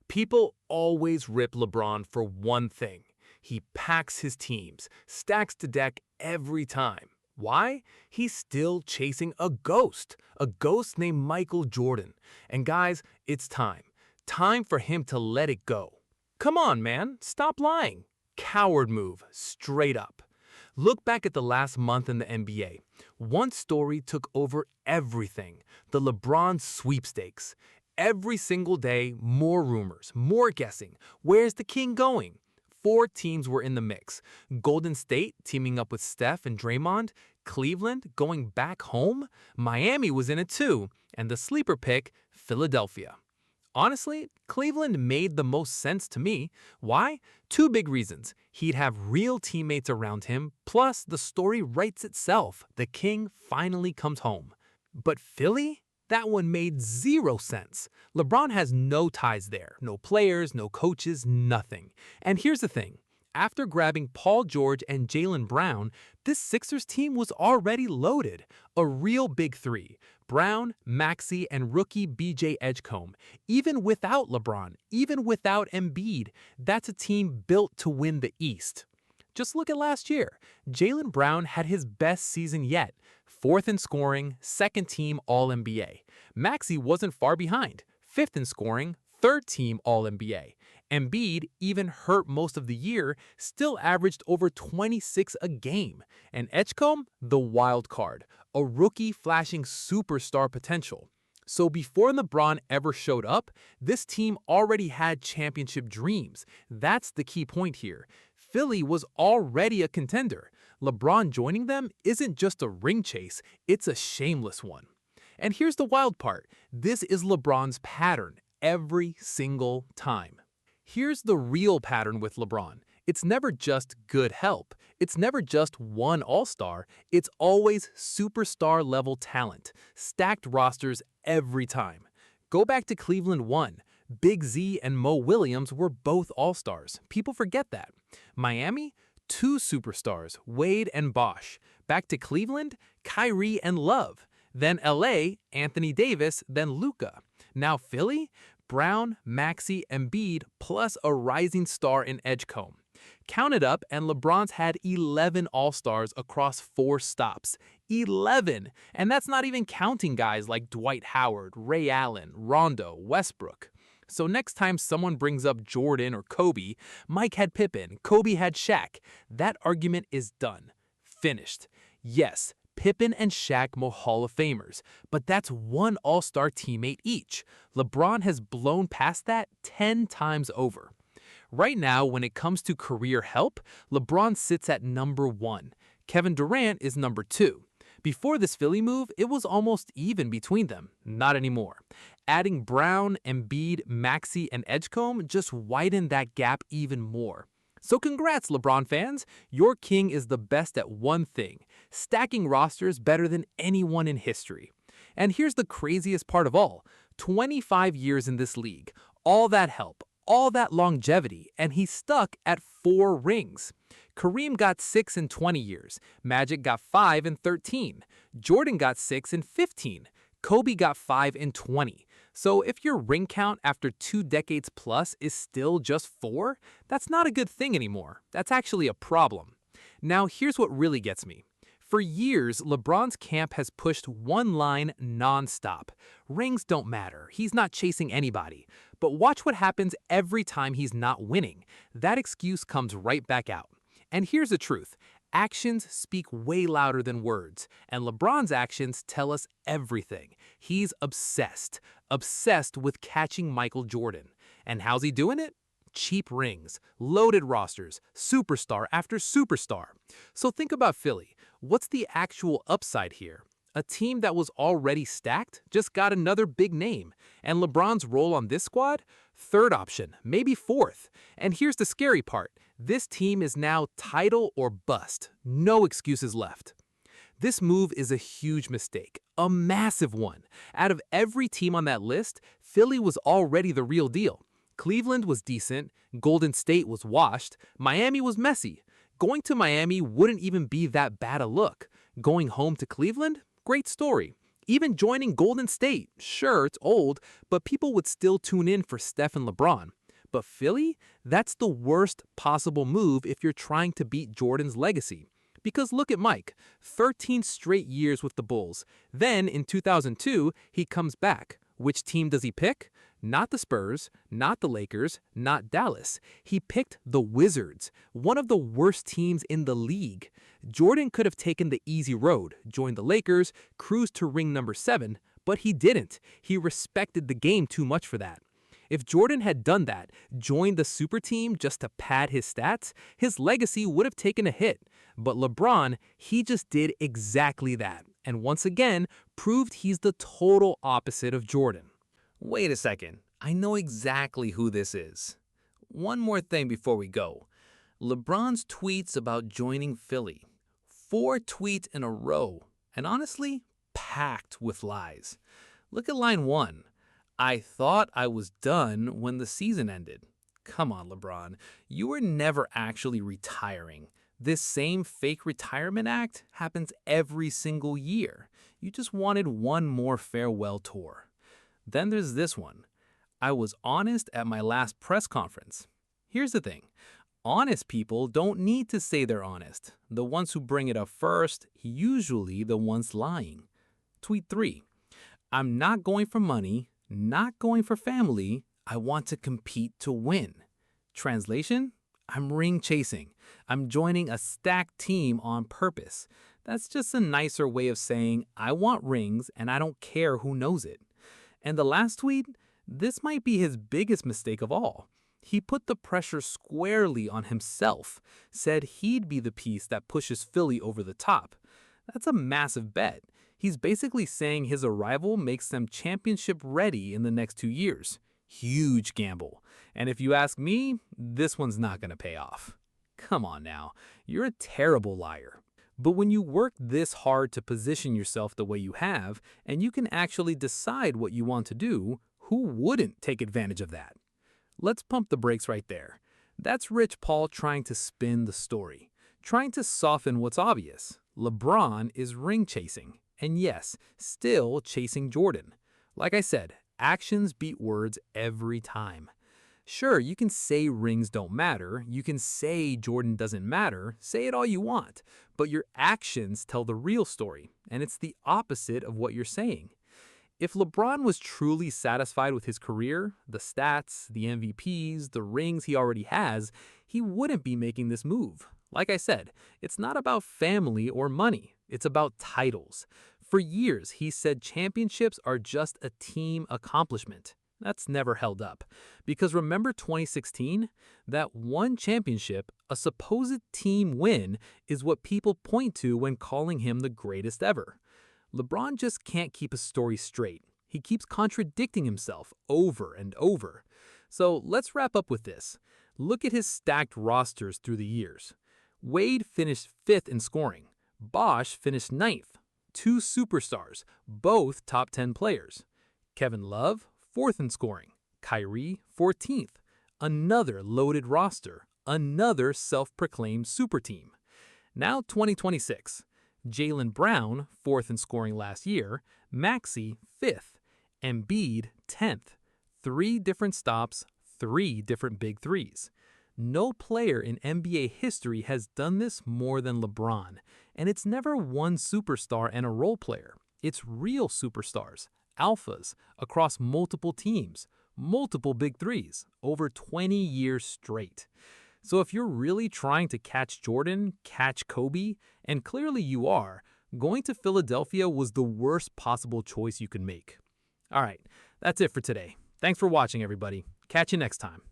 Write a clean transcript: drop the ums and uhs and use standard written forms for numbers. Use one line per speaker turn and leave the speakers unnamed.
People always rip LeBron for one thing. He packs his teams, stacks the deck every time. Why? He's still chasing a ghost named Michael Jordan. And guys, it's time. Time for him to let it go. Come on, man, stop lying. Coward move, straight up. Look back at the last month in the NBA. One story took over everything, the LeBron sweepstakes. Every single day, more rumors, more guessing. Where's the king going? 4 teams were in the mix. Golden State teaming up with Steph and Draymond, Cleveland going back home, Miami was in it too, and the sleeper pick, Philadelphia. Honestly, Cleveland made the most sense to me. Why? 2 big reasons. He'd have real teammates around him, plus the story writes itself. The king finally comes home. But Philly? That one made 0 sense. LeBron has no ties there, no players, no coaches, nothing. And here's the thing. After grabbing Paul George and Jaylen Brown, this Sixers team was already loaded. A real big 3. Brown, Maxey, and rookie BJ Edgecombe. Even without LeBron, even without Embiid, that's a team built to win the East. Just look at last year. Jaylen Brown had his best season yet. 4th in scoring, 2nd team All-NBA. Maxey wasn't far behind. 5th in scoring, 3rd team All-NBA. Embiid, even hurt most of the year, still averaged over 26 a game. And Edgecombe, the wild card, a rookie flashing superstar potential. So before LeBron ever showed up, this team already had championship dreams. That's the key point here. Philly was already a contender. LeBron joining them isn't just a ring chase, it's a shameless one. And here's the wild part. This is LeBron's pattern every single time. Here's the real pattern with LeBron. It's never just good help. It's never just one all-star. It's always superstar-level talent. Stacked rosters every time. Go back to Cleveland 1. Big Z and Mo Williams were both all-stars. People forget that. Miami? 2 superstars, Wade and Bosh. Back to Cleveland? Kyrie and Love. Then LA? Anthony Davis, then Luka. Now Philly? Brown, Maxey, Embiid, plus a rising star in Edgecombe. Count it up, and LeBron's had 11 All-Stars across 4 stops. 11! And that's not even counting guys like Dwight Howard, Ray Allen, Rondo, Westbrook. So next time someone brings up Jordan or Kobe, Mike had Pippen, Kobe had Shaq. That argument is done. Finished. Yes, Pippen and Shaq more Hall of Famers, but that's 1 All-Star teammate each. LeBron has blown past that 10 times over. Right now, when it comes to career help, LeBron sits at number 1. Kevin Durant is number 2. Before this Philly move, it was almost even between them. Not anymore. Adding Brown, Embiid, Maxey, and Edgecombe just widened that gap even more. So congrats, LeBron fans. Your king is the best at one thing, stacking rosters better than anyone in history. And here's the craziest part of all. 25 years in this league, all that help, all that longevity, and he's stuck at 4 rings. Kareem got 6 in 20 years. Magic got 5 in 13. Jordan got 6 in 15. Kobe got 5 in 20. So if your ring count after 2 decades plus is still just 4, that's not a good thing anymore. That's actually a problem. Now here's what really gets me. For years, LeBron's camp has pushed one line nonstop. Rings don't matter. He's not chasing anybody. But watch what happens every time he's not winning. That excuse comes right back out. And here's the truth. Actions speak way louder than words, and LeBron's actions tell us everything. He's obsessed with catching Michael Jordan. And how's he doing it? Cheap rings, loaded rosters, superstar after superstar. So think about Philly. What's the actual upside here? A team that was already stacked just got another big name. And LeBron's role on this squad? 3rd option, maybe 4th. And here's the scary part. This team is now title or bust. No excuses left. This move is a huge mistake, a massive one. Out of every team on that list, Philly was already the real deal. Cleveland was decent, Golden State was washed, Miami was messy. Going to Miami wouldn't even be that bad a look. Going home to Cleveland? Great story. Even joining Golden State, sure, it's old, but people would still tune in for Steph and LeBron. But Philly? That's the worst possible move if you're trying to beat Jordan's legacy. Because look at Mike, 13 straight years with the Bulls. Then, in 2002, he comes back. Which team does he pick? Not the Spurs, not the Lakers, not Dallas. He picked the Wizards, one of the worst teams in the league. Jordan could have taken the easy road, joined the Lakers, cruised to ring number 7, but he didn't. He respected the game too much for that. If Jordan had done that, joined the super team just to pad his stats, his legacy would have taken a hit. But LeBron, he just did exactly that, and once again, proved he's the total opposite of Jordan. Wait a second, I know exactly who this is. One more thing before we go. LeBron's tweets about joining Philly. 4 tweets in a row, and honestly, packed with lies. Look at line 1. I thought I was done when the season ended. Come on, LeBron. You were never actually retiring. This same fake retirement act happens every single year. You just wanted one more farewell tour. Then there's this one. I was honest at my last press conference. Here's the thing. Honest people don't need to say they're honest. The ones who bring it up first, usually the ones lying. Tweet 3. I'm not going for money, not going for family. I want to compete to win. Translation? I'm ring chasing. I'm joining a stacked team on purpose. That's just a nicer way of saying I want rings and I don't care who knows it. And the last tweet? This might be his biggest mistake of all. He put the pressure squarely on himself, said he'd be the piece that pushes Philly over the top. That's a massive bet. He's basically saying his arrival makes them championship ready in the next 2 years. Huge gamble. And if you ask me, this one's not going to pay off. Come on now, you're a terrible liar. But when you work this hard to position yourself the way you have, and you can actually decide what you want to do, who wouldn't take advantage of that? Let's pump the brakes right there. That's Rich Paul trying to spin the story, trying to soften what's obvious. LeBron is ring chasing, and yes, still chasing Jordan. Like I said, actions beat words every time. Sure, you can say rings don't matter, you can say Jordan doesn't matter, say it all you want, but your actions tell the real story, and it's the opposite of what you're saying. If LeBron was truly satisfied with his career, the stats, the MVPs, the rings he already has, he wouldn't be making this move. Like I said, it's not about family or money, it's about titles. For years, he said championships are just a team accomplishment. That's never held up. Because remember 2016? That one championship, a supposed team win, is what people point to when calling him the greatest ever. LeBron just can't keep a story straight. He keeps contradicting himself over and over. So let's wrap up with this. Look at his stacked rosters through the years. Wade finished 5th in scoring. Bosh finished 9th. 2 superstars, both top 10 players. Kevin Love, 4th in scoring. Kyrie, 14th. Another loaded roster. Another self-proclaimed super team. Now 2026. Jaylen Brown, 4th in scoring last year. Maxey, 5th. Embiid, 10th. 3 different stops, 3 different big threes. No player in NBA history has done this more than LeBron. And it's never one superstar and a role player. It's real superstars, alphas, across multiple teams, multiple big threes, over 20 years straight. So if you're really trying to catch Jordan, catch Kobe, and clearly you are, going to Philadelphia was the worst possible choice you could make. All right, that's it for today. Thanks for watching, everybody. Catch you next time.